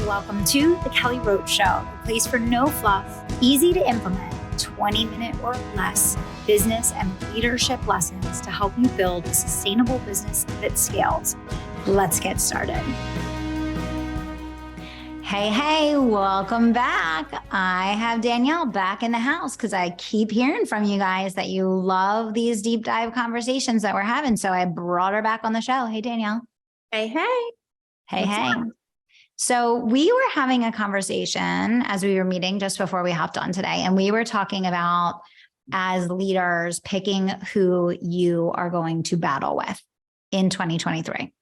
welcome to the Kelly Roach Show, a place for no fluff, easy to implement, 20-minute or less business and leadership lessons to help you build a sustainable business that scales. Let's get started. Hey, welcome back. I have Danielle back in the house because I keep hearing from you guys that you love these deep dive conversations that we're having. So I brought her back on the show. Hey, Danielle. Hey. Hey. So we were having a conversation as we were meeting just before we hopped on today, and we were talking about, as leaders, picking who you are going to battle with in 2023.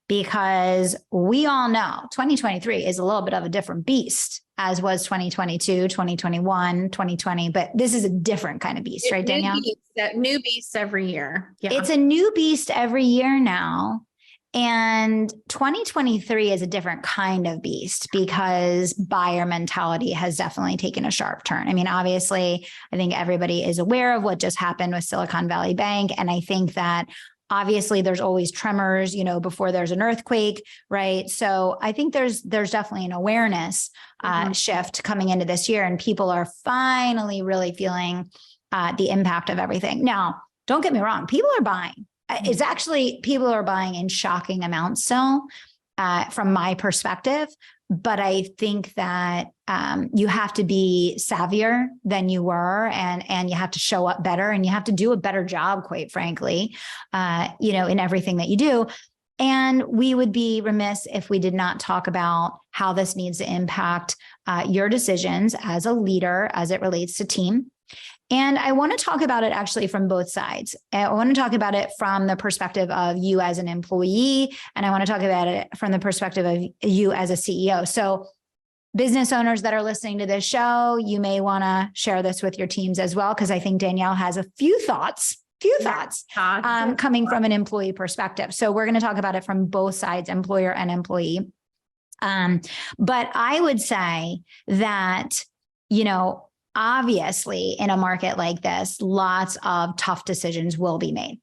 Because we all know 2023 is a little bit of a different beast, as was 2022, 2021, 2020, but this is a different kind of beast, right, Danielle? New beast every year. Yeah. It's a new beast every year now. And 2023 is a different kind of beast because buyer mentality has definitely taken a sharp turn. I mean, obviously, I think everybody is aware of what just happened with Silicon Valley Bank. And I think that obviously there's always tremors, before there's an earthquake, right? So I think there's definitely an awareness shift coming into this year, and people are finally really feeling the impact of everything. Now, don't get me wrong, people are buying. It's actually, people are buying in shocking amounts still, from my perspective. But I think that you have to be savvier than you were, and you have to show up better, and you have to do a better job, quite frankly, in everything that you do. And we would be remiss if we did not talk about how this needs to impact your decisions as a leader as it relates to team. And I want to talk about it actually from both sides. I want to talk about it from the perspective of you as an employee, and I want to talk about it from the perspective of you as a CEO. So business owners that are listening to this show, you may want to share this with your teams as well, because I think Danielle has a few thoughts coming from an employee perspective. So we're going to talk about it from both sides, employer and employee. But I would say that, obviously, in a market like this, lots of tough decisions will be made.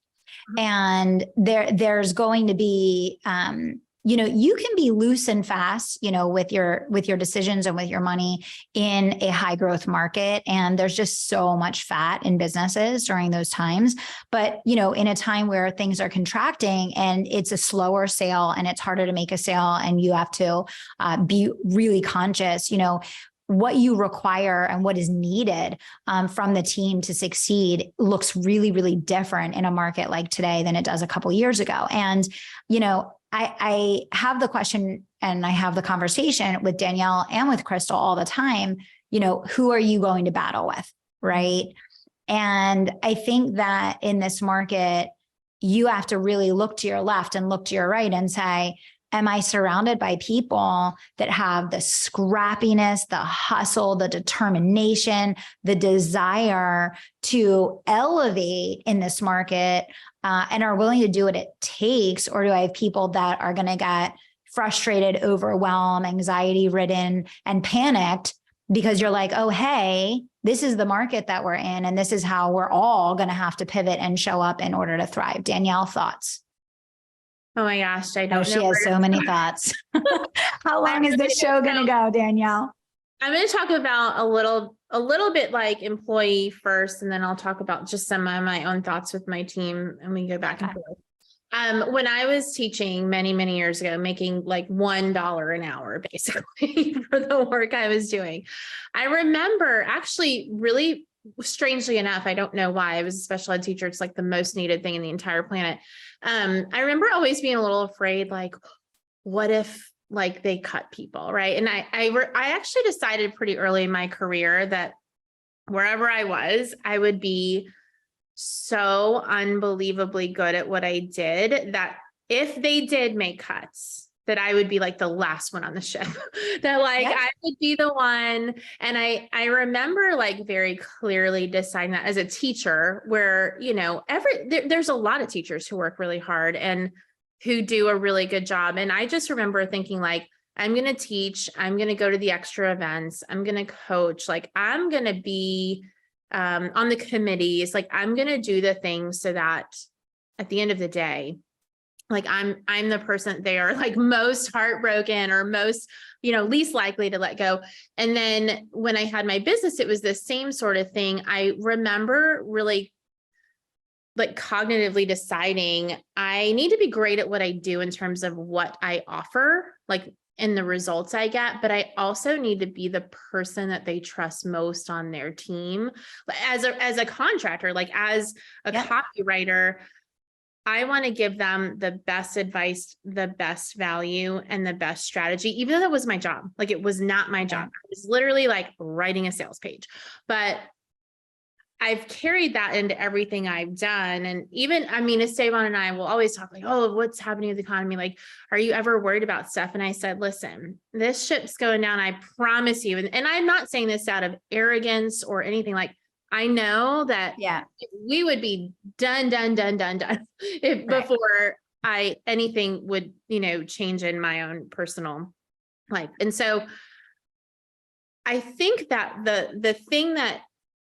And there's going to be, you can be loose and fast, with your decisions and with your money in a high growth market. And there's just so much fat in businesses during those times. But, in a time where things are contracting and it's a slower sale and it's harder to make a sale, and you have to be really conscious, what you require and what is needed from the team to succeed looks really, really different in a market like today than it does a couple of years ago. And, I have the question, and I have the conversation with Danielle and with Crystal all the time, who are you going to battle with, right? And I think that in this market, you have to really look to your left and look to your right and say, am I surrounded by people that have the scrappiness, the hustle, the determination, the desire to elevate in this market, and are willing to do what it takes? Or do I have people that are going to get frustrated, overwhelmed, anxiety-ridden, and panicked because you're like, oh, hey, this is the market that we're in, and this is how we're all going to have to pivot and show up in order to thrive? Danielle, thoughts? Oh my gosh, I don't know. She has so many thoughts. How long is this show going to go, Danielle? I'm going to talk about a little bit like employee first, and then I'll talk about just some of my own thoughts with my team, and we go back and forth. When I was teaching many, many years ago, making like $1 an hour, basically, for the work I was doing, I remember actually really strangely enough, I don't know why, I was a special ed teacher. It's like the most needed thing in the entire planet. I remember always being a little afraid, like, what if like they cut people, right? And I actually decided pretty early in my career that wherever I was, I would be so unbelievably good at what I did that if they did make cuts, that I would be like the last one on the ship, that like I would be the one. And I remember like very clearly deciding that as a teacher, where, there's a lot of teachers who work really hard and who do a really good job. And I just remember thinking like, I'm going to teach, I'm going to go to the extra events, I'm going to coach, like I'm going to be on the committees, like I'm going to do the things so that at the end of the day, like I'm the person they are like most heartbroken or most, least likely to let go. And then when I had my business, it was the same sort of thing. I remember really like cognitively deciding I need to be great at what I do in terms of what I offer, like in the results I get, but I also need to be the person that they trust most on their team as a contractor, like as a copywriter. I want to give them the best advice, the best value, and the best strategy, even though that was my job. Like it was not my job. I was literally like writing a sales page, but I've carried that into everything I've done. And even, Esteban and I will always talk like, oh, what's happening with the economy? Like, are you ever worried about stuff? And I said, listen, this ship's going down. I promise you. And I'm not saying this out of arrogance or anything. Like, I know that we would be done if before anything would, change in my own personal life. And so I think that the thing that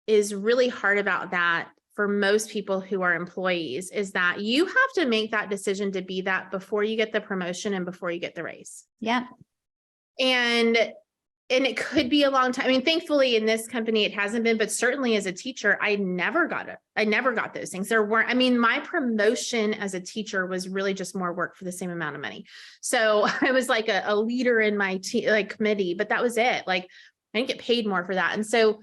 is really hard about that for most people who are employees is that you have to make that decision to be that before you get the promotion and before you get the raise. Yeah. And it could be a long time. Thankfully in this company, it hasn't been, but certainly as a teacher, I never got it. I never got those things. There weren't, my promotion as a teacher was really just more work for the same amount of money. So I was like a leader in my committee, but that was it. Like I didn't get paid more for that. And so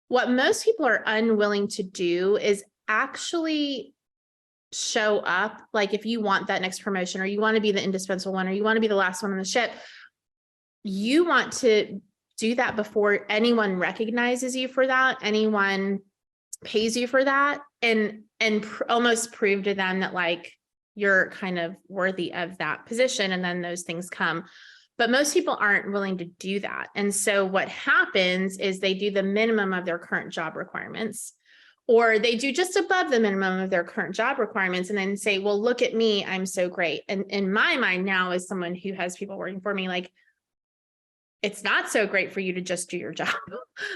what most people are unwilling to do is actually show up. Like if you want that next promotion or you want to be the indispensable one, or you want to be the last one on the ship, you want to do that before anyone recognizes you for that, anyone pays you for that, and almost prove to them that like you're kind of worthy of that position. And then those things come. But most people aren't willing to do that. And so what happens is they do the minimum of their current job requirements, or they do just above the minimum of their current job requirements and then say, well, look at me, I'm so great. And in my mind now, as someone who has people working for me, like, it's not so great for you to just do your job.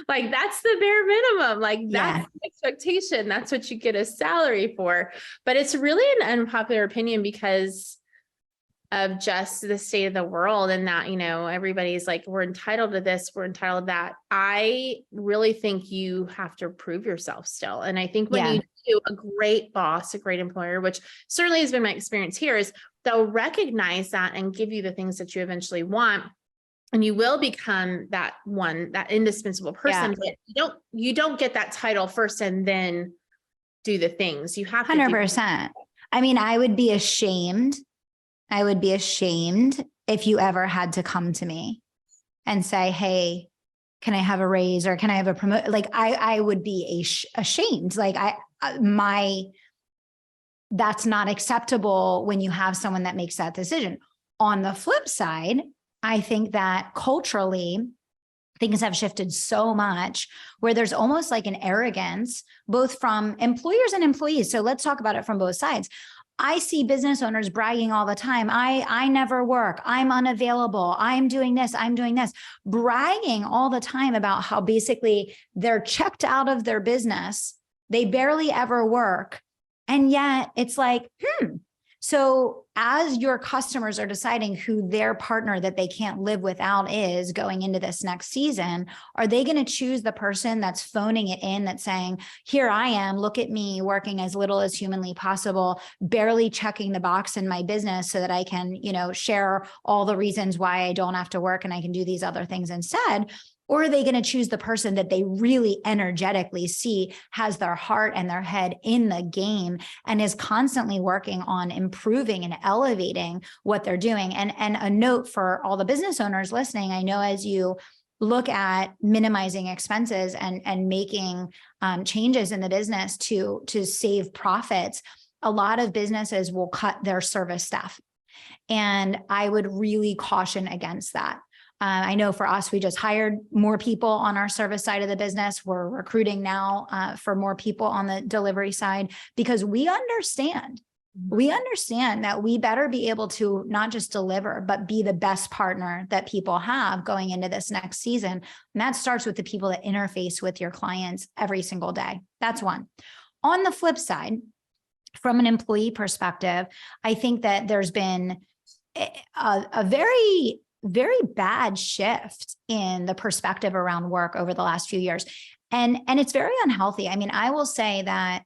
Like that's the bare minimum. Like that's the expectation. That's what you get a salary for. But it's really an unpopular opinion because of just the state of the world and that, everybody's like, we're entitled to this, we're entitled to that. I really think you have to prove yourself still. And I think when you do, a great boss, a great employer, which certainly has been my experience here, is they'll recognize that and give you the things that you eventually want. And you will become that one, that indispensable person. But you don't get that title first and then do the things you have to 100%. I would be ashamed. I would be ashamed if you ever had to come to me and say, hey, can I have a raise or can I have a promotion? Like I would be ashamed. Like that's not acceptable when you have someone that makes that decision. On the flip side, I think that culturally, things have shifted so much where there's almost like an arrogance, both from employers and employees. So let's talk about it from both sides. I see business owners bragging all the time. I never work. I'm unavailable. I'm doing this. I'm doing this. Bragging all the time about how basically they're checked out of their business. They barely ever work. And yet it's like, So as your customers are deciding who their partner that they can't live without is going into this next season, are they going to choose the person that's phoning it in, that's saying, here I am, look at me working as little as humanly possible, barely checking the box in my business so that I can, share all the reasons why I don't have to work and I can do these other things instead? Or are they going to choose the person that they really energetically see has their heart and their head in the game and is constantly working on improving and elevating what they're doing? And a note for all the business owners listening, I know as you look at minimizing expenses and making changes in the business to save profits, a lot of businesses will cut their service staff. And I would really caution against that. I know for us, we just hired more people on our service side of the business. We're recruiting now for more people on the delivery side because we understand that we better be able to not just deliver, but be the best partner that people have going into this next season. And that starts with the people that interface with your clients every single day. That's one. On the flip side, from an employee perspective, I think that there's been a very, very bad shift in the perspective around work over the last few years. And it's very unhealthy. I mean, I will say that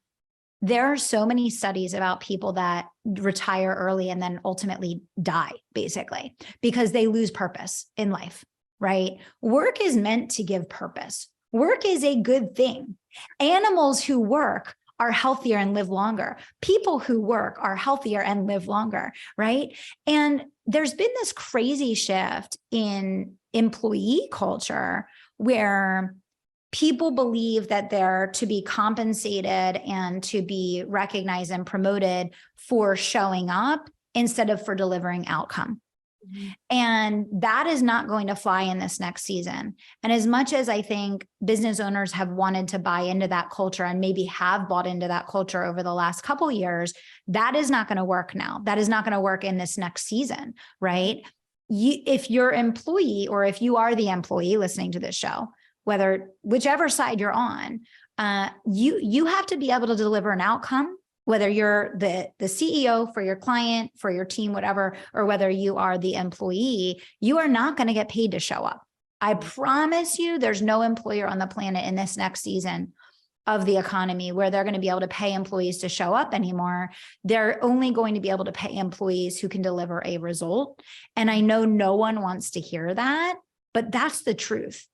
there are so many studies about people that retire early and then ultimately die, basically, because they lose purpose in life, right? Work is meant to give purpose. Work is a good thing. Animals who work are healthier and live longer. People who work are healthier and live longer, right? And there's been this crazy shift in employee culture where people believe that they're to be compensated and to be recognized and promoted for showing up instead of for delivering outcome. Mm-hmm. And that is not going to fly in this next season. And as much as I think business owners have wanted to buy into that culture and maybe have bought into that culture over the last couple of years, that is not going to work now. That is not going to work in this next season, right? If your employee, or if you are the employee listening to this show, whichever side you're on, you have to be able to deliver an outcome, whether you're the CEO for your client, for your team, whatever, or whether you are the employee. You are not going to get paid to show up. I promise you, there's no employer on the planet in this next season of the economy where they're going to be able to pay employees to show up anymore. They're only going to be able to pay employees who can deliver a result. And I know no one wants to hear that, but that's the truth.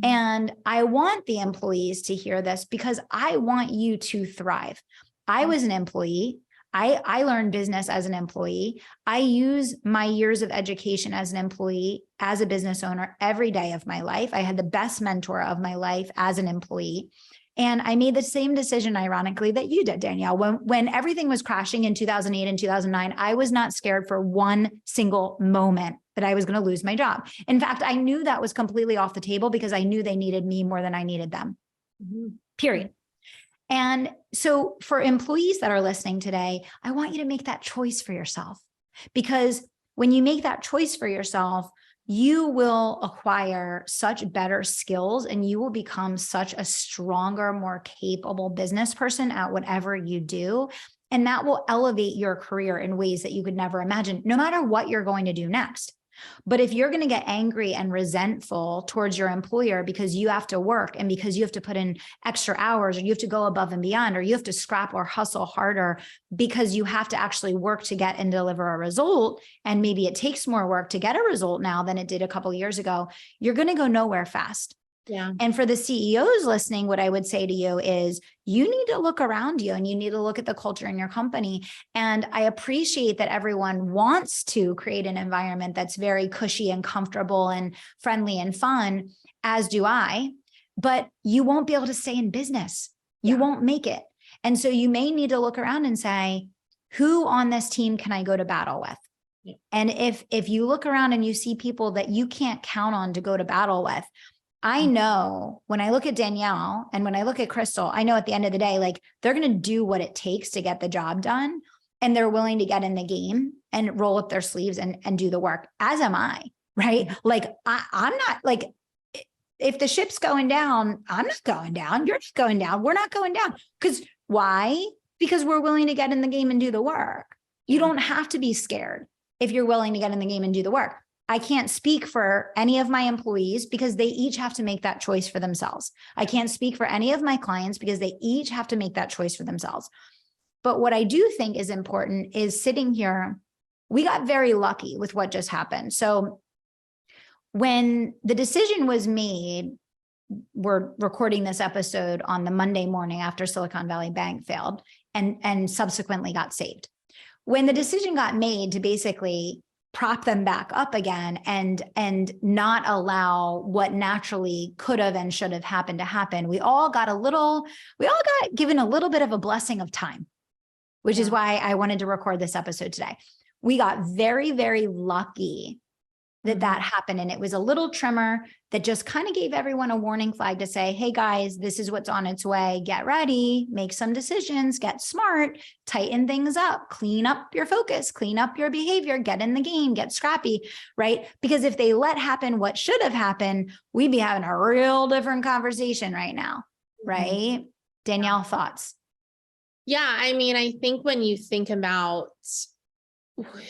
And I want the employees to hear this because I want you to thrive. I was an employee. I learned business as an employee. I use my years of education as an employee, as a business owner every day of my life. I had the best mentor of my life as an employee. And I made the same decision, ironically, that you did, Danielle. When everything was crashing in 2008 and 2009, I was not scared for one single moment that I was going to lose my job. In fact, I knew that was completely off the table because I knew they needed me more than I needed them, period. And so for employees that are listening today, I want you to make that choice for yourself, because when you make that choice for yourself, you will acquire such better skills and you will become such a stronger, more capable business person at whatever you do. And that will elevate your career in ways that you could never imagine, no matter what you're going to do next. But if you're going to get angry and resentful towards your employer because you have to work and because you have to put in extra hours, or you have to go above and beyond, or you have to scrap or hustle harder because you have to actually work to get and deliver a result, and maybe it takes more work to get a result now than it did a couple of years ago, you're going to go nowhere fast. Yeah. And for the CEOs listening, what I would say to you is you need to look around you and you need to look at the culture in your company. And I appreciate that everyone wants to create an environment that's very cushy and comfortable and friendly and fun, as do I, but you won't be able to stay in business. You won't make it. And so you may need to look around and say, who on this team can I go to battle with? Yeah. And if you look around and you see people that you can't count on to go to battle with, I know when I look at Danielle and when I look at Crystal, I know at the end of the day, like they're going to do what it takes to get the job done, and they're willing to get in the game and roll up their sleeves and do the work, as am I, right? Like I'm not like, if the ship's going down, I'm not going down. You're not going down. We're not going down. Because why? Because we're willing to get in the game and do the work. You don't have to be scared if you're willing to get in the game and do the work. I can't speak for any of my employees because they each have to make that choice for themselves. I can't speak for any of my clients because they each have to make that choice for themselves. But what I do think is important is sitting here, we got very lucky with what just happened. So when the decision was made, we're recording this episode on the Monday morning after Silicon Valley Bank failed and subsequently got saved. When the decision got made to basically prop them back up again and not allow what naturally could have and should have happened to happen, we all got given a little bit of a blessing of time, which is why I wanted to record this episode today. We got very, very lucky that happened. And it was a little tremor that just kind of gave everyone a warning flag to say, hey guys, this is what's on its way. Get ready, make some decisions, get smart, tighten things up, clean up your focus, clean up your behavior, get in the game, get scrappy, right? Because if they let happen what should have happened, we'd be having a real different conversation right now, right? Danielle, thoughts? Yeah. I mean, I think when you think about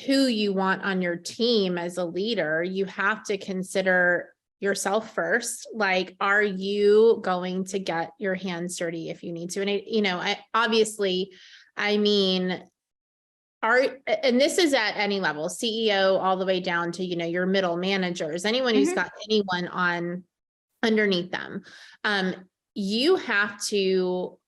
who you want on your team as a leader, you have to consider yourself first. Like, are you going to get your hands dirty if you need to? And I obviously, I mean, and this is at any level, CEO all the way down to, your middle managers, anyone who's got anyone on underneath them. You have to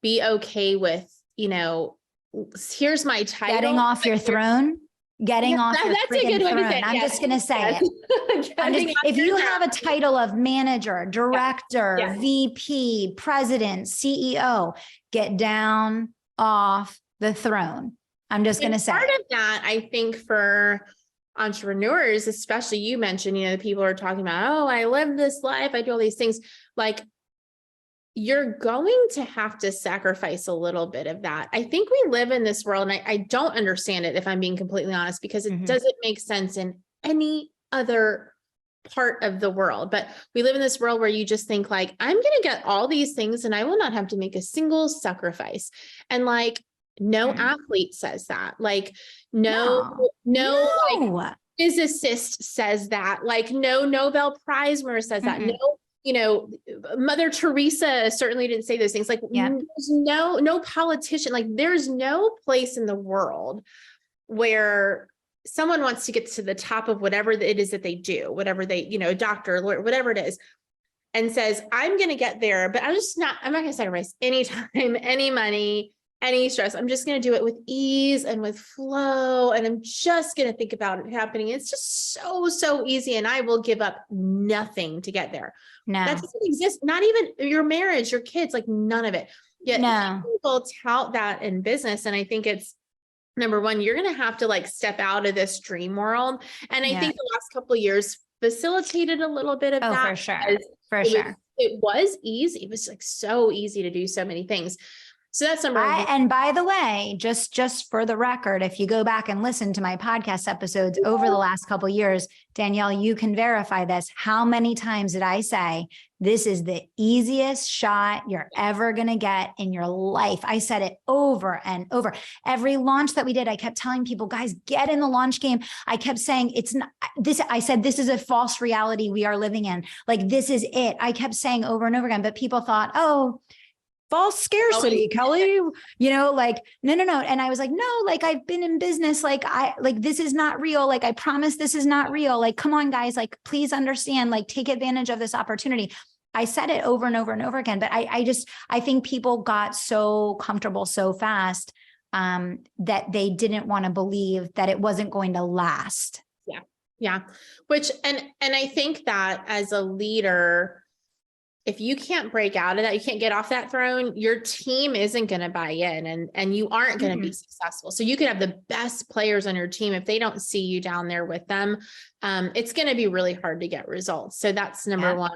be okay with, here's my title. Getting off your throne. Getting off your that's a good throne. way to say it. I'm just going to say it. If you have a title of manager, director, VP, president, CEO, get down off the throne. I'm just going to say part of that, I think, for entrepreneurs, especially, you mentioned, the people are talking about, oh, I live this life, I do all these things. Like, you're going to have to sacrifice a little bit of that. I think we live in this world, and I don't understand it, if I'm being completely honest, because it doesn't make sense in any other part of the world. But we live in this world where you just think like, I'm going to get all these things and I will not have to make a single sacrifice. And like, no athlete says that. Like, no. Like, physicist says that. Like, no Nobel Prize winner says that. No, Mother Teresa certainly didn't say those things. Like, there's no politician, like, there's no place in the world where someone wants to get to the top of whatever it is that they do, whatever they, doctor, lawyer, whatever it is, and says, I'm going to get there, but I'm not going to sacrifice any time, any money, any stress. I'm just going to do it with ease and with flow. And I'm just going to think about it happening. It's just so easy. And I will give up nothing to get there. No, that doesn't exist. Not even your marriage, your kids, like none of it. Yet people tout that in business. And I think it's, number one, you're going to have to like step out of this dream world. And I think the last couple of years facilitated a little bit of that. For sure. For sure. It was easy. It was like so easy to do so many things. So that's number one. And by the way, just for the record, if you go back and listen to my podcast episodes over the last couple of years, Danielle, you can verify this. How many times did I say, this is the easiest shot you're ever going to get in your life? I said it over and over. Every launch that we did, I kept telling people, guys, get in the launch game. I kept saying, it's not this. I said, this is a false reality we are living in. Like, this is it. I kept saying over and over again, but people thought, oh, false scarcity, Kelly, like, no. And I was like, no, like, I've been in business. Like, this is not real. Like, I promise this is not real. Like, come on, guys, like, please understand, like, take advantage of this opportunity. I said it over and over and over again, but I think people got so comfortable so fast that they didn't want to believe that it wasn't going to last. Yeah. Which, and I think that as a leader, if you can't break out of that, you can't get off that throne, your team isn't going to buy in and you aren't going to be successful. So you could have the best players on your team. If they don't see you down there with them, it's going to be really hard to get results. So that's number one.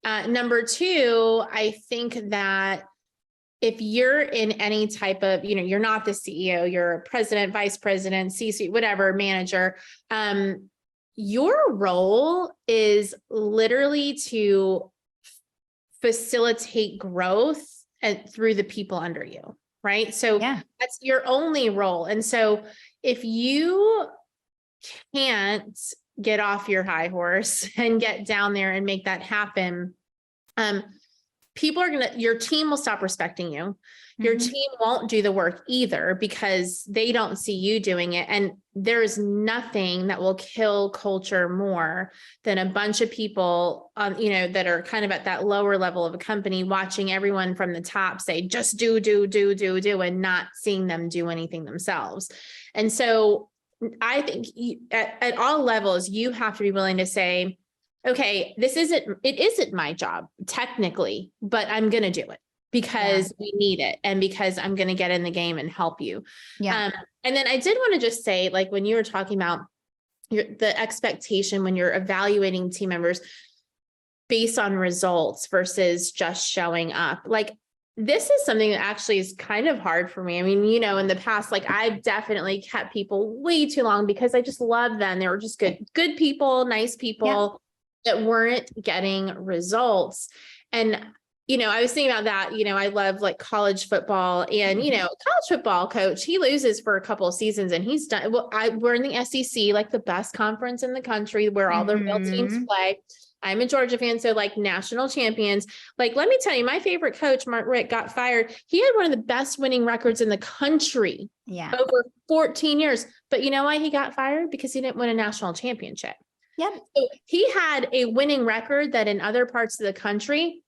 Number two, I think that if you're in any type of, you're not the CEO, you're a president, vice president, C-suite, whatever, manager, your role is literally to facilitate growth and through the people under you, right? So that's your only role. And so if you can't get off your high horse and get down there and make that happen, your team will stop respecting you. Your team won't do the work either because they don't see you doing it. And there's nothing that will kill culture more than a bunch of people, that are kind of at that lower level of a company watching everyone from the top say, just do, and not seeing them do anything themselves. And so I think at all levels, you have to be willing to say, okay, it isn't my job technically, but I'm going to do it because we need it. And because I'm going to get in the game and help you. And then I did want to just say, like, when you were talking about the expectation, when you're evaluating team members based on results versus just showing up, like, this is something that actually is kind of hard for me. I mean, in the past, like, I've definitely kept people way too long because I just loved them. They were just good people, nice people that weren't getting results. And I was thinking about that, I love like college football and, college football coach, he loses for a couple of seasons and he's done. Well, we're in the SEC, like the best conference in the country where all the real teams play. I'm a Georgia fan. So like national champions, like, let me tell you, my favorite coach, Mark Richt, got fired. He had one of the best winning records in the country over 14 years. But you know why he got fired? Because he didn't win a national championship. Yep. So he had a winning record that in other parts of the country,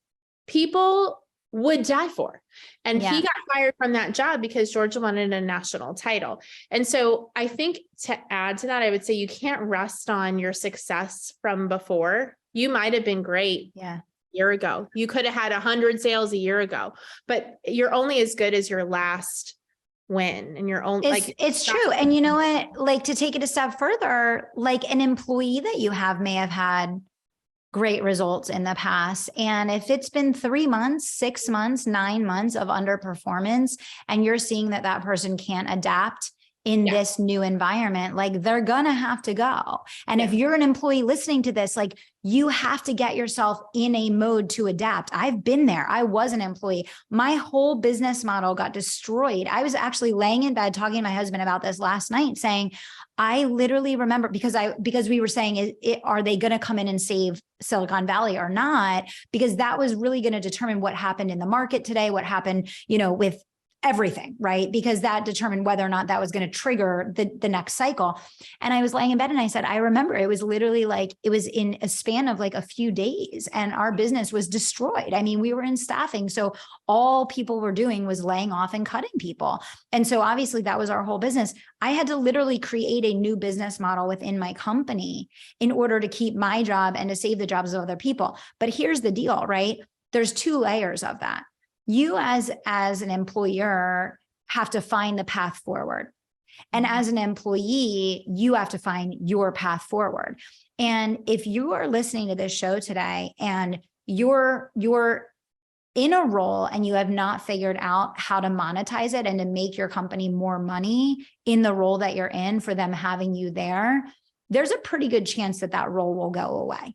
people would die for. And he got fired from that job because Georgia wanted a national title. And so I think to add to that, I would say you can't rest on your success from before. You might have been great a year ago. You could have had 100 sales a year ago, but you're only as good as your last win. And you're only it's true. And you know what, like to take it a step further, like an employee that you have may have had great results in the past. And if it's been 3 months, 6 months, 9 months of underperformance, and you're seeing that that person can't adapt in this new environment, like they're gonna have to go. And if you're an employee listening to this, like you have to get yourself in a mode to adapt. I've been there. I was an employee. My whole business model got destroyed. I was actually laying in bed talking to my husband about this last night, saying, I literally remember because we were saying, are they going to come in and save Silicon Valley or not? Because that was really going to determine what happened in the market today, what happened, with everything, right? Because that determined whether or not that was going to trigger the next cycle. And I was laying in bed and I said, I remember it was literally like, it was in a span of like a few days and our business was destroyed. I mean, we were in staffing. So all people were doing was laying off and cutting people. And so obviously that was our whole business. I had to literally create a new business model within my company in order to keep my job and to save the jobs of other people. But here's the deal, right? There's 2 layers of that. You as an employer have to find the path forward. And as an employee, you have to find your path forward. And if you are listening to this show today and you're in a role and you have not figured out how to monetize it and to make your company more money in the role that you're in for them having you there, there's a pretty good chance that that role will go away.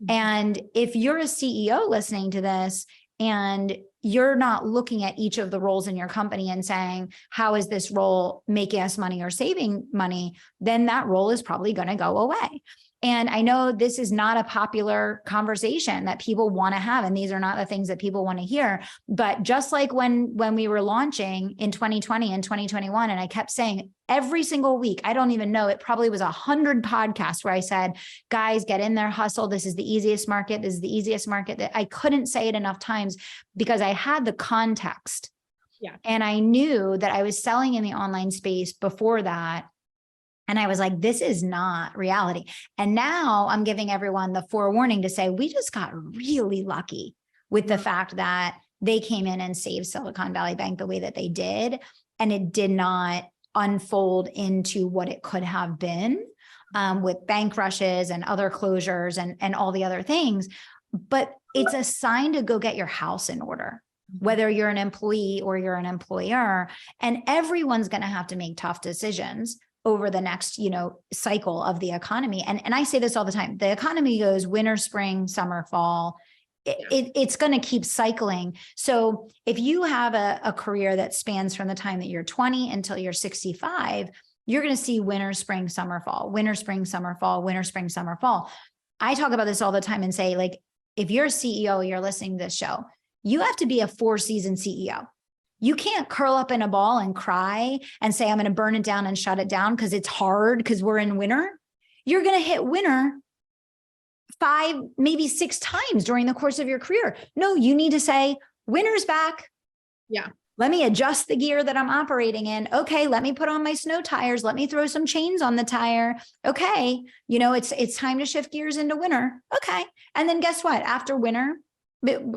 And if you're a CEO listening to this and you're not looking at each of the roles in your company and saying, how is this role making us money or saving money? Then that role is probably going to go away. And I know this is not a popular conversation that people want to have. And these are not the things that people want to hear. But just like when we were launching in 2020 and 2021, and I kept saying every single week, I don't even know, it probably was 100 podcasts where I said, guys, get in there, hustle. This is the easiest market. This is the easiest market. That I couldn't say it enough times because I had the context. And I knew that I was selling in the online space before that. And I was like, this is not reality. And now I'm giving everyone the forewarning to say, we just got really lucky with the fact that they came in and saved Silicon Valley Bank the way that they did. And it did not unfold into what it could have been with bank rushes and other closures and all the other things. But it's a sign to go get your house in order, whether you're an employee or you're an employer. And everyone's going to have to make tough decisions over the next, cycle of the economy. And I say this all the time, the economy goes winter, spring, summer, fall. It's going to keep cycling. So if you have a career that spans from the time that you're 20 until you're 65, you're going to see winter, spring, summer, fall, winter, spring, summer, fall, winter, spring, summer, fall. I talk about this all the time and say, like, if you're a CEO, you're listening to this show, you have to be a 4-season CEO. You can't curl up in a ball and cry and say, I'm going to burn it down and shut it down because it's hard because we're in winter. You're going to hit winter 5, maybe 6 times during the course of your career. No, you need to say, winter's back. Let me adjust the gear that I'm operating in. Okay, let me put on my snow tires. Let me throw some chains on the tire. Okay, it's time to shift gears into winter. Okay. And then guess what? After winter,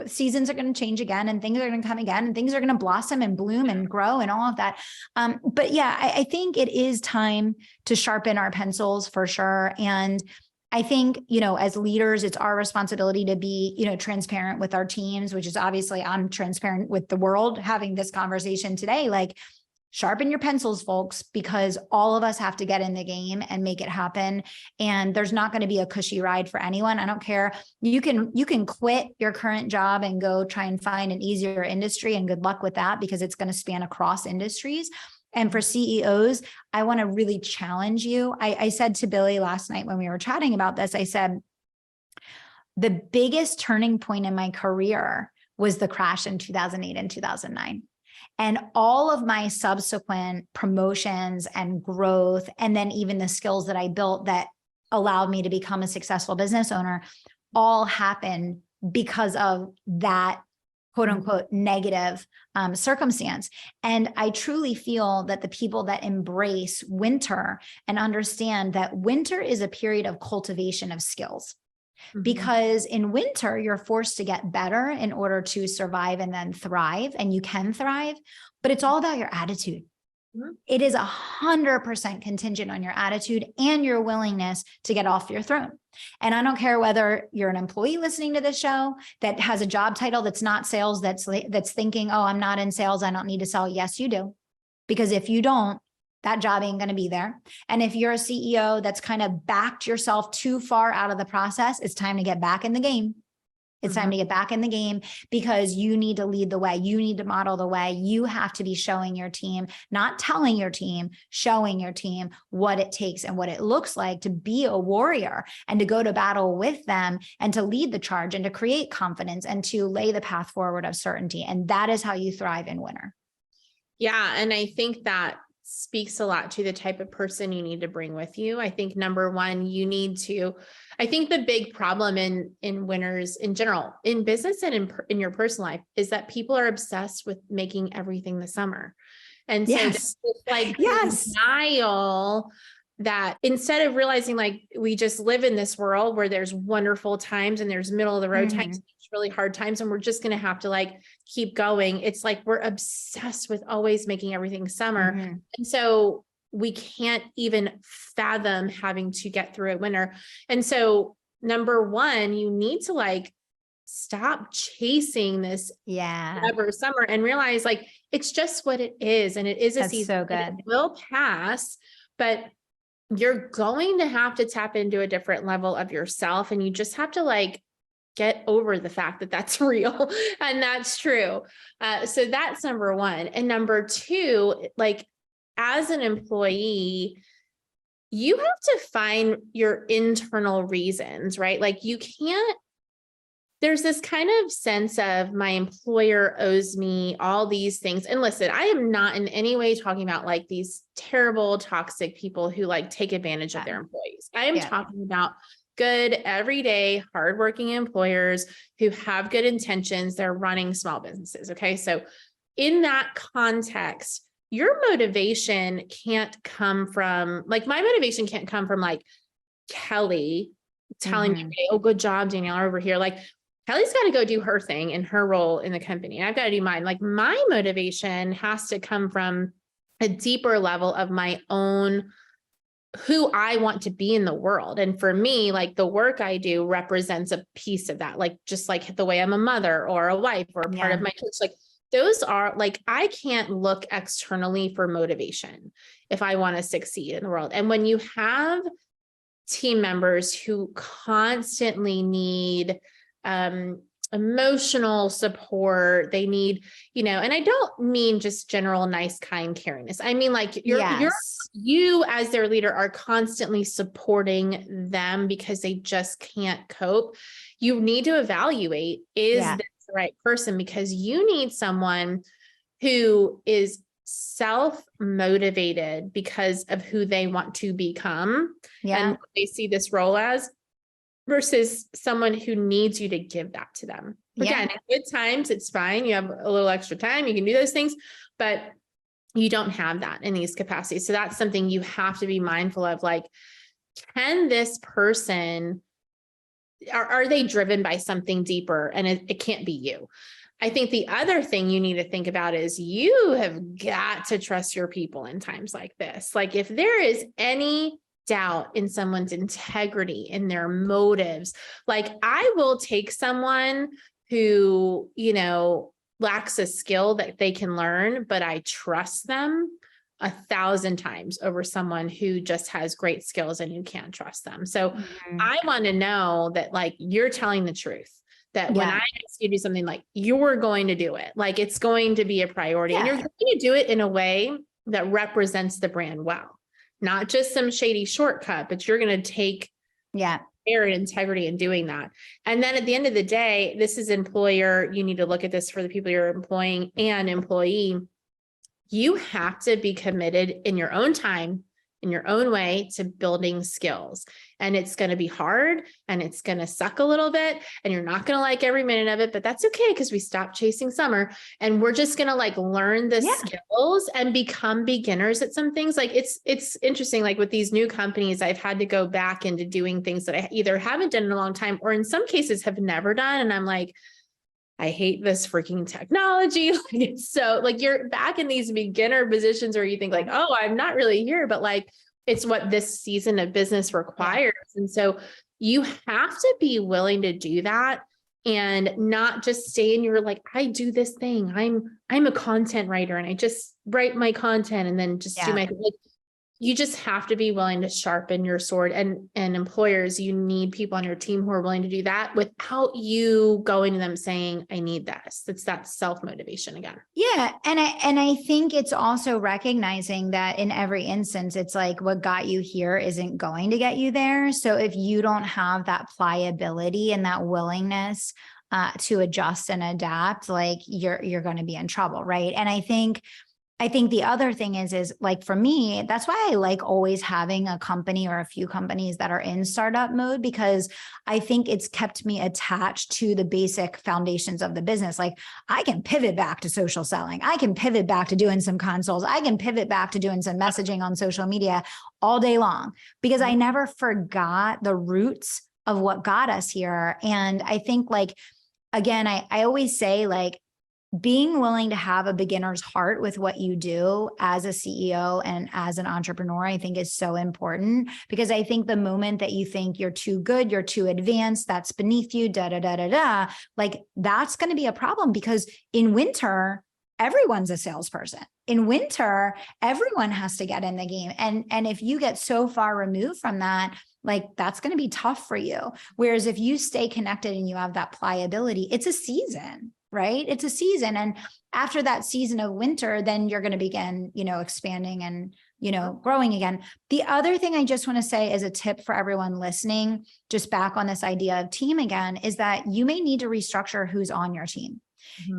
seasons are going to change again and things are going to come again and things are going to blossom and bloom and grow and all of that. But yeah, I think it is time to sharpen our pencils for sure. And I think, as leaders, it's our responsibility to be, transparent with our teams, which is obviously I'm transparent with the world having this conversation today. Like, Sharpen your pencils, folks, because all of us have to get in the game and make it happen. And there's not going to be a cushy ride for anyone. I don't care. You can quit your current job and go try and find an easier industry, and good luck with that, because it's going to span across industries. And for CEOs, I want to really challenge you. I said to Billy last night when we were chatting about this, I said, the biggest turning point in my career was the crash in 2008 and 2009. And all of my subsequent promotions and growth, and then even the skills that I built that allowed me to become a successful business owner, all happened because of that quote unquote negative circumstance. And I truly feel that the people that embrace winter and understand that winter is a period of cultivation of skills. Because in winter, you're forced to get better in order to survive and then thrive, and you can thrive, but it's all about your attitude. It is 100% contingent on your attitude and your willingness to get off your throne. And I don't care whether you're an employee listening to this show that has a job title that's not sales, that's thinking, oh, I'm not in sales, I don't need to sell. Yes, you do. Because if you don't, that job ain't going to be there. And if you're a CEO that's kind of backed yourself too far out of the process, it's time to get back in the game. It's time to get back in the game, because you need to lead the way. You need to model the way. You have to be showing your team, not telling your team, showing your team what it takes and what it looks like to be a warrior and to go to battle with them and to lead the charge and to create confidence and to lay the path forward of certainty. And that is how you thrive in winter. Yeah. And I think that speaks a lot to the type of person you need to bring with you. I think number one, I think the big problem in winters in general, in business and in your personal life, is that people are obsessed with making everything the summer. And so it's like denial that instead of realizing like we just live in this world where there's wonderful times and there's middle of the road times, really hard times, and we're just going to have to like keep going. It's like we're obsessed with always making everything summer. And so we can't even fathom having to get through a winter. And so number one, you need to like stop chasing this whatever summer and realize like it's just what it is. And it is a season. So good. It will pass, but you're going to have to tap into a different level of yourself. And you just have to like get over the fact that that's real and that's true. So that's number one. And number two, like as an employee, you have to find your internal reasons, right? Like there's this kind of sense of my employer owes me all these things. And listen, I am not in any way talking about like these terrible, toxic people who like take advantage of their employees. I am talking about good, everyday, hardworking employers who have good intentions. They're running small businesses. Okay. So in that context, your motivation can't come from like, my motivation can't come from like Kelly telling me, oh, good job, Danielle, over here. Like Kelly's got to go do her thing in her role in the company. And I've got to do mine. Like my motivation has to come from a deeper level of my own who I want to be in the world. And for me, like the work I do represents a piece of that, like just like the way I'm a mother or a wife or a part of my church, like those are like, I can't look externally for motivation if I want to succeed in the world. And when you have team members who constantly need emotional support, they need, and I don't mean just general, nice, kind caringness. I mean, like you as their leader are constantly supporting them because they just can't cope. You need to evaluate, is this the right person? Because you need someone who is self-motivated because of who they want to become and what they see this role as, versus someone who needs you to give that to them. Again, at good times, it's fine. You have a little extra time, you can do those things, but you don't have that in these capacities. So that's something you have to be mindful of. Like, can this person, are they driven by something deeper? And it can't be you. I think the other thing you need to think about is you have got to trust your people in times like this. Like if there is any doubt in someone's integrity, in their motives, like I will take someone who, lacks a skill that they can learn, but I trust them 1,000 times over someone who just has great skills and you can't trust them. So I want to know that like you're telling the truth, that when I ask you to do something, like you're going to do it, like it's going to be a priority and you're going to do it in a way that represents the brand well, not just some shady shortcut, but you're going to take care and integrity in doing that. And then at the end of the day, this is employer. You need to look at this for the people you're employing and employee. You have to be committed in your own time, in your own way to building skills. And it's going to be hard and it's going to suck a little bit and you're not going to like every minute of it, but that's okay because we stopped chasing summer and we're just going to like learn the skills and become beginners at some things. Like it's interesting, like with these new companies, I've had to go back into doing things that I either haven't done in a long time or in some cases have never done. And I'm like, I hate this freaking technology. Like it's so like you're back in these beginner positions where you think like, oh, I'm not really here, but like it's what this season of business requires. And so you have to be willing to do that and not just stay in your like, I do this thing. I'm a content writer and I just write my content and then just do my like, you just have to be willing to sharpen your sword, and employers, you need people on your team who are willing to do that without you going to them saying, I need this. It's that self-motivation again. Yeah. And I think it's also recognizing that in every instance, it's like what got you here isn't going to get you there. So if you don't have that pliability and that willingness to adjust and adapt, like you're going to be in trouble. Right. And I think the other thing is like, for me, that's why I like always having a company or a few companies that are in startup mode, because I think it's kept me attached to the basic foundations of the business. Like I can pivot back to social selling. I can pivot back to doing some consoles. I can pivot back to doing some messaging on social media all day long, because I never forgot the roots of what got us here. And I think like, again, I always say like, being willing to have a beginner's heart with what you do as a CEO and as an entrepreneur, I think is so important, because I think the moment that you think you're too good, you're too advanced, that's beneath you, like that's going to be a problem, because in winter, everyone's a salesperson. In winter, everyone has to get in the game. And if you get so far removed from that, like that's going to be tough for you. Whereas if you stay connected and you have that pliability, it's a season. Right? It's a season. And after that season of winter, then you're going to begin, expanding and, growing again. The other thing I just want to say as a tip for everyone listening, just back on this idea of team again, is that you may need to restructure who's on your team.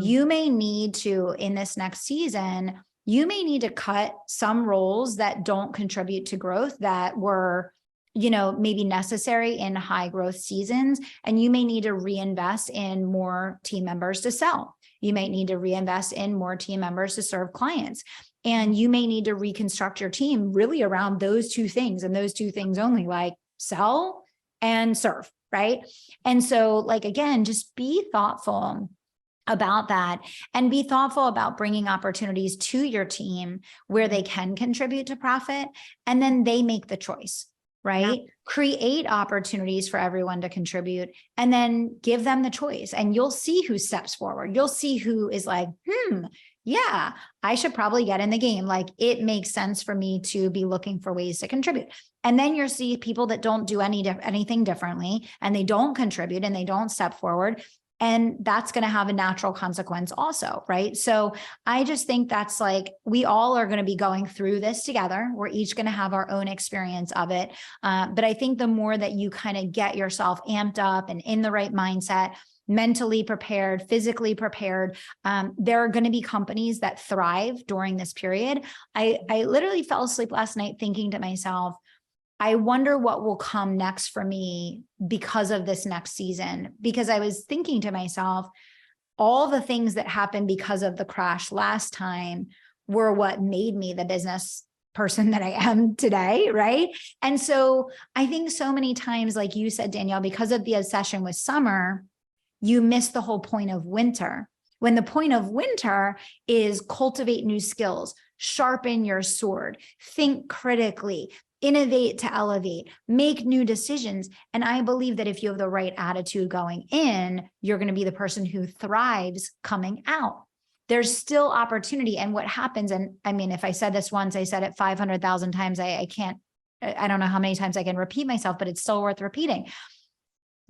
You may need to, in this next season, you may need to cut some roles that don't contribute to growth that were maybe necessary in high growth seasons. And you may need to reinvest in more team members to sell. You may need to reinvest in more team members to serve clients. And you may need to reconstruct your team really around those two things, and those two things only, like sell and serve, right? And so like, again, just be thoughtful about that, and be thoughtful about bringing opportunities to your team where they can contribute to profit, and then they make the choice. Right? Create opportunities for everyone to contribute, and then give them the choice, and you'll see who steps forward. You'll see who is like, yeah, I should probably get in the game. Like it makes sense for me to be looking for ways to contribute. And then you'll see people that don't do anything differently, and they don't contribute and they don't step forward. And that's going to have a natural consequence also, right? So I just think that's like, we all are going to be going through this together. We're each going to have our own experience of it. But I think the more that you kind of get yourself amped up and in the right mindset, mentally prepared, physically prepared, there are going to be companies that thrive during this period. I literally fell asleep last night thinking to myself, I wonder what will come next for me because of this next season, because I was thinking to myself, all the things that happened because of the crash last time were what made me the business person that I am today, right? And so I think so many times, like you said, Danielle, because of the obsession with summer, you miss the whole point of winter. When the point of winter is cultivate new skills, sharpen your sword, think critically, innovate to elevate, make new decisions. And I believe that if you have the right attitude going in, you're going to be the person who thrives coming out. there's still opportunity. And what happens, and I mean, if I said this once, I said it 500,000 times, I don't know how many times I can repeat myself, but it's still worth repeating.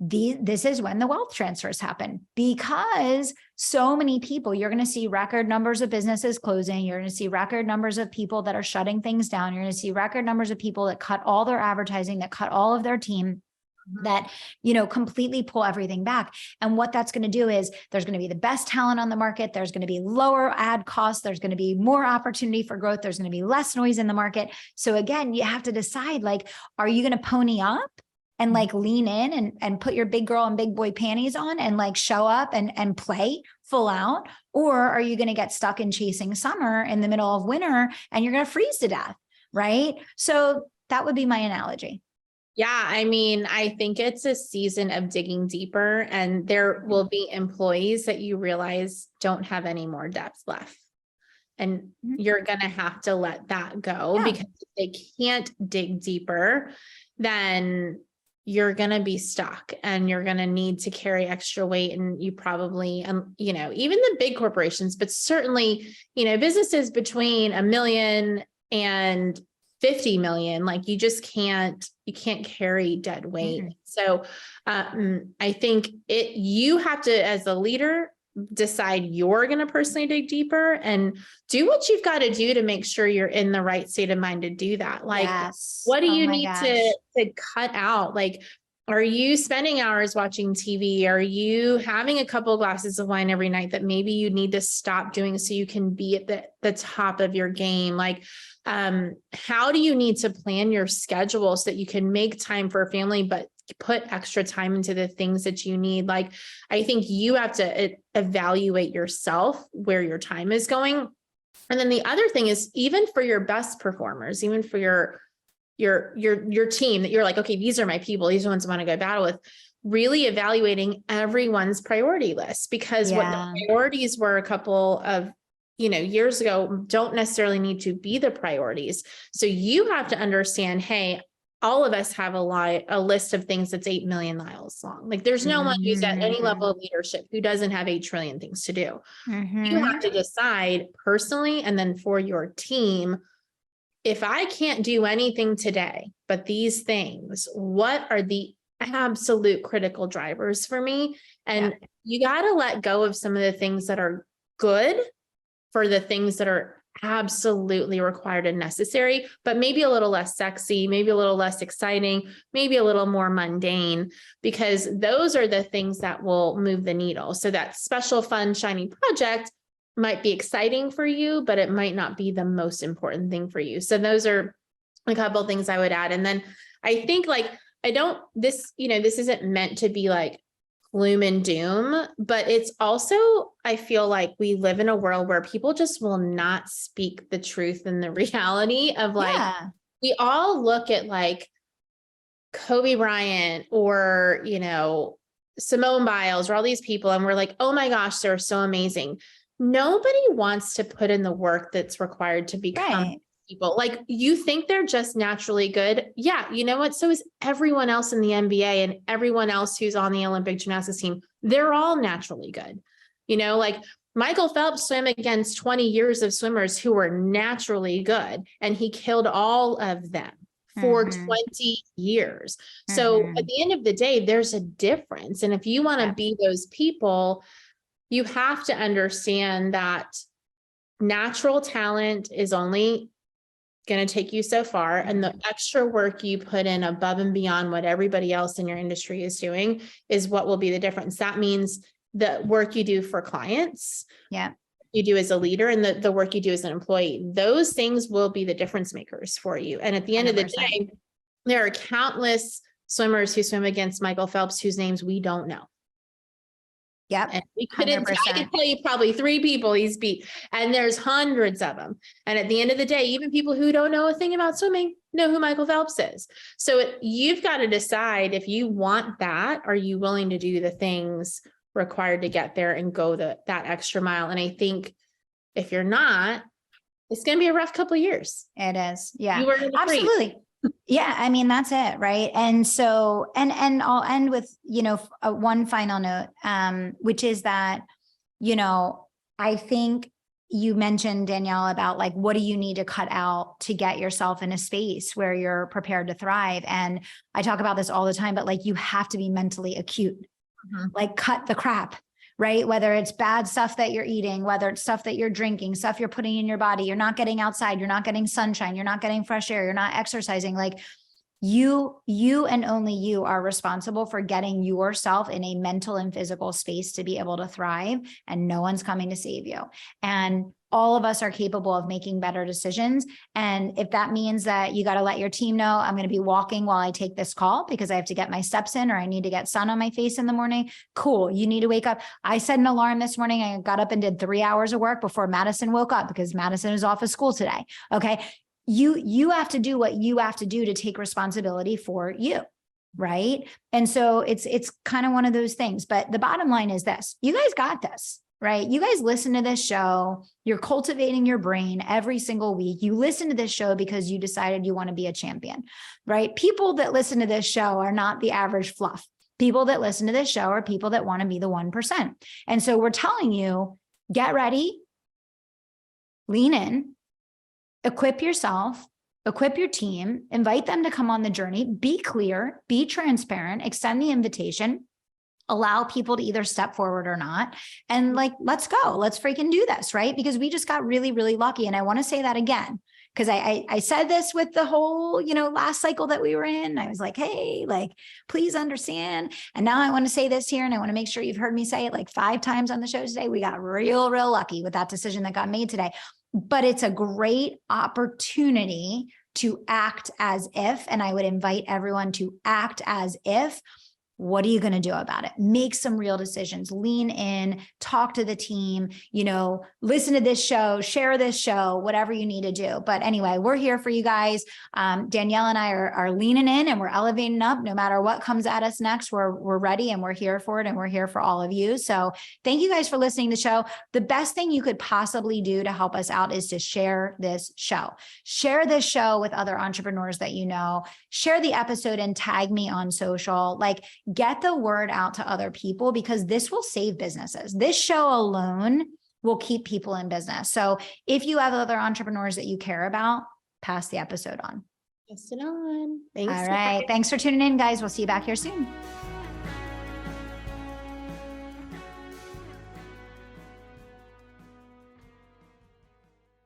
This is when the wealth transfers happen, because so many people, you're going to see record numbers of businesses closing. You're going to see record numbers of people that are shutting things down. You're going to see record numbers of people that cut all their advertising, that cut all of their team, that, completely pull everything back. And what that's going to do is there's going to be the best talent on the market. There's going to be lower ad costs. There's going to be more opportunity for growth. There's going to be less noise in the market. So again, you have to decide, like, are you going to pony up and like lean in and put your big girl and big boy panties on and like show up and play full out? Or are you going to get stuck in chasing summer in the middle of winter and you're going to freeze to death? Right. So that would be my analogy. Yeah. I mean, I think it's a season of digging deeper, and there will be employees that you realize don't have any more depth left. And you're going to have to let that go, because if they can't dig deeper, then you're going to be stuck and you're going to need to carry extra weight. And you probably, even the big corporations, but certainly, businesses between $1 million and 50 million, like you can't carry dead weight. Mm-hmm. So I think you have to, as a leader, decide you're going to personally dig deeper and do what you've got to do to make sure you're in the right state of mind to do that. Like, what do you need to cut out? Like, are you spending hours watching TV? Are you having a couple of glasses of wine every night that maybe you need to stop doing so you can be at the top of your game? Like, how do you need to plan your schedule so that you can make time for a family, but put extra time into the things that you need? Like, I think you have to evaluate yourself, where your time is going. And then the other thing is, even for your best performers, even for your team that you're like, okay, these are my people, these are the ones I want to go battle with, really evaluating everyone's priority list, because what the priorities were a couple of years ago don't necessarily need to be the priorities. So you have to understand, hey, all of us have a list of things that's 8 million miles long. Like, there's no one who's at any level of leadership who doesn't have 8 trillion things to do. You have to decide personally, and then for your team, if I can't do anything today, but these things, what are the absolute critical drivers for me? And you got to let go of some of the things that are good for the things that are absolutely required and necessary, but maybe a little less sexy, maybe a little less exciting, maybe a little more mundane, because those are the things that will move the needle. So that special, fun, shiny project might be exciting for you, but it might not be the most important thing for you. So those are a couple of things I would add. And then I think, like, this isn't meant to be like gloom and doom, but it's also, I feel like we live in a world where people just will not speak the truth and the reality of, like, we all look at like Kobe Bryant or, Simone Biles or all these people, and we're like, oh my gosh, they're so amazing. Nobody wants to put in the work that's required to become people. Like, you think they're just naturally good. Yeah. You know what? So is everyone else in the NBA and everyone else who's on the Olympic gymnastics team. They're all naturally good. Like Michael Phelps swam against 20 years of swimmers who were naturally good, and he killed all of them for 20 years. So at the end of the day, there's a difference. And if you want to be those people, you have to understand that natural talent is only going to take you so far. And the extra work you put in above and beyond what everybody else in your industry is doing is what will be the difference. That means the work you do for clients, you do as a leader, and the work you do as an employee, those things will be the difference makers for you. And at the end 100%. Of the day, there are countless swimmers who swim against Michael Phelps whose names we don't know. Yep. And I can tell you probably 3 people he's beat, and there's hundreds of them. And at the end of the day, even people who don't know a thing about swimming know who Michael Phelps is. So you've got to decide, if you want that, are you willing to do the things required to get there and go that extra mile? And I think if you're not, it's going to be a rough couple of years. It is. Yeah, absolutely. Yeah. I mean, that's it. Right. And so, and I'll end with, one final note, which is that, I think you mentioned, Danielle, about like, what do you need to cut out to get yourself in a space where you're prepared to thrive? And I talk about this all the time, but like, you have to be mentally acute, like cut the crap, right? Whether it's bad stuff that you're eating, whether it's stuff that you're drinking, stuff you're putting in your body, you're not getting outside, you're not getting sunshine, you're not getting fresh air, you're not exercising. Like you and only you are responsible for getting yourself in a mental and physical space to be able to thrive, and no one's coming to save you. And all of us are capable of making better decisions. And if that means that you got to let your team know, I'm going to be walking while I take this call because I have to get my steps in, or I need to get sun on my face in the morning. Cool. You need to wake up. I set an alarm this morning. I got up and did 3 hours of work before Madison woke up because Madison is off of school today. Okay. You have to do what you have to do to take responsibility for you. Right. And so it's kind of one of those things, but the bottom line is this: you guys got this, right? You guys listen to this show. You're cultivating your brain every single week. You listen to this show because you decided you want to be a champion, right? People that listen to this show are not the average fluff. People that listen to this show are people that want to be the 1%. And so we're telling you, get ready, lean in, equip yourself, equip your team, invite them to come on the journey, be clear, be transparent, extend the invitation, allow people to either step forward or not. And like, let's go, let's freaking do this, right? Because we just got really, really lucky. And I want to say that again, because I said this with the whole, last cycle that we were in. I was like, hey, like, please understand. And now I want to say this here, and I want to make sure you've heard me say it like 5 times on the show today. We got real, real lucky with that decision that got made today. But it's a great opportunity to act as if, and I would invite everyone to act as if. What are you going to do about it? Make some real decisions, lean in, talk to the team, listen to this show, share this show, whatever you need to do. But anyway, we're here for you guys. Danielle and I are leaning in and we're elevating up. No matter what comes at us next, we're ready and we're here for it. And we're here for all of you. So thank you guys for listening to the show. The best thing you could possibly do to help us out is to share this show. Share this show with other entrepreneurs that you know. Share the episode and tag me on social. Like, get the word out to other people, because this will save businesses. This show alone will keep people in business. So if you have other entrepreneurs that you care about, pass the episode on. Pass it on. Thanks. All right. Thanks for tuning in, guys. We'll see you back here soon.